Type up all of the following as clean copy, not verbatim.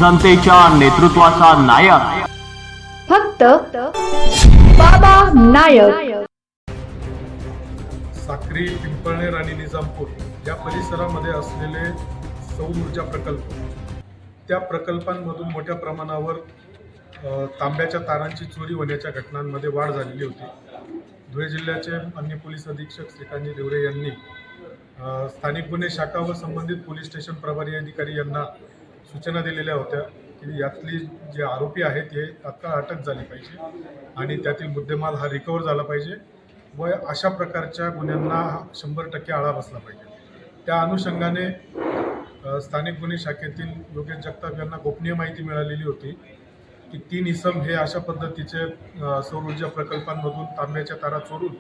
जनतेच्या नेतृत्वाचा नायक फक्त बाबा नायक. साक्री, पिंपळनेर आणि निजामपूर या परिसरामध्ये असलेले सौर ऊर्जा प्रकल्प, त्या प्रकल्पांमधून मोठ्या प्रमाणावर तांब्याच्या तारांची चोरी होण्याच्या घटनांमध्ये वाढ झालेली होती. धुळे जिल्ह्याचे माननीय पोलीस अधीक्षक श्रीकांत देवरे यांनी स्थानिक गुन्हे शाखा व संबंधित पोलीस स्टेशन प्रभारी अधिकारी यांना सूचना दिलेल्या होत्या की यातली जे आरोपी आहेत हे तात्काळ अटक झाली पाहिजे आणि त्यातील मुद्देमाल हा रिकवर झाला पाहिजे व अशा प्रकारच्या गुन्ह्यांना 100% आळा बसला पाहिजे. त्या अनुषंगाने स्थानिक गुन्हे शाखेतील योगेश जगताप यांना गोपनीय माहिती मिळालेली होती की 3 इसम हे अशा पद्धतीचे सौर ऊर्जा प्रकल्पांमधून तांब्याच्या तारा चोरून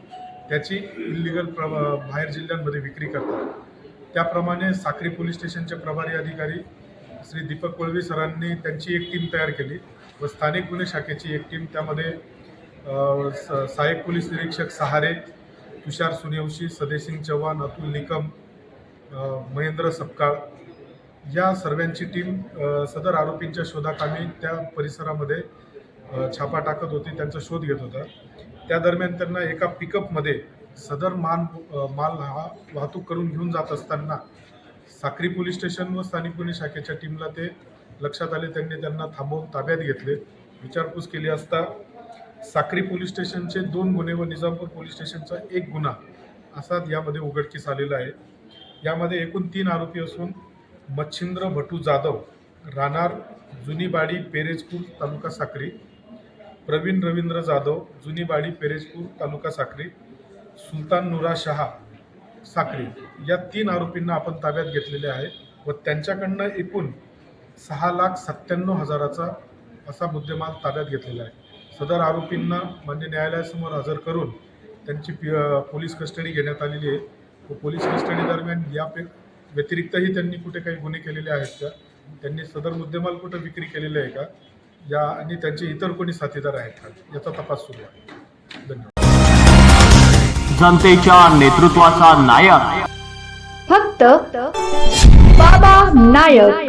त्याची इल्लिगल बाहेर जिल्ह्यांमध्ये विक्री करतात. त्याप्रमाणे साक्री पोलीस स्टेशनचे प्रभारी अधिकारी श्री दीपक वळवी सरांनी त्यांची एक टीम तयार केली व स्थानिक गुन्हे शाखेची एक टीम, त्यामध्ये सहाय्यक पोलीस निरीक्षक सहारे, तुषार सुनेवशी, सदेसिंग चव्हाण, अतुल निकम, महेंद्र सपकाळ या सर्वांची टीम सदर आरोपींच्या शोधाकामी त्या परिसरामध्ये छापा टाकत होती, त्यांचा शोध घेत होता. त्या दरम्यान त्यांना एका पिकअपमध्ये सदर माल हा वाहतूक करून घेऊन जात असताना साक्री पोलीस स्टेशन व स्थानिक गुन्हे शाखेच्या टीमला ते लक्षात आले. त्यांनी त्यांना थांबवून ताब्यात घेतले. विचारपूस केली असता साक्री पोलीस स्टेशनचे 2 गुन्हे व निजामपूर पोलीस स्टेशनचा 1 गुन्हा असा यामध्ये उघडकीस आलेला आहे. यामध्ये एकूण 3 आरोपी असून मच्छिंद्र भटू जाधव, राहणार जुनीबाडी पेरेजपूर तालुका साक्री, प्रवीण रवींद्र जाधव, जुनीबाडी पेरेजपूर तालुका साक्री, सुलतान नुरा शहा साक्री या 3 आरोपींना आपण ताब्यात घेतलेले आहे व त्यांच्याकडनं एकूण 6,97,000 असा मुद्देमाल ताब्यात घेतलेला आहे. सदर आरोपींना मान्य न्यायालयासमोर हजर करून त्यांची पोलीस कस्टडी घेण्यात आलेली आहे व पोलीस कस्टडी दरम्यान या व्यतिरिक्तही त्यांनी कुठे काही गुन्हे केलेले आहेत का, त्यांनी सदर मुद्देमाल कुठे विक्री केलेले आहे का, या आणि त्यांचे इतर कोणी साथीदार आहेत का, याचा तपास सुरू आहे. धन्यवाद. जनतेच्या नेतृत्वाचा नायक फक्त बाबा नायक.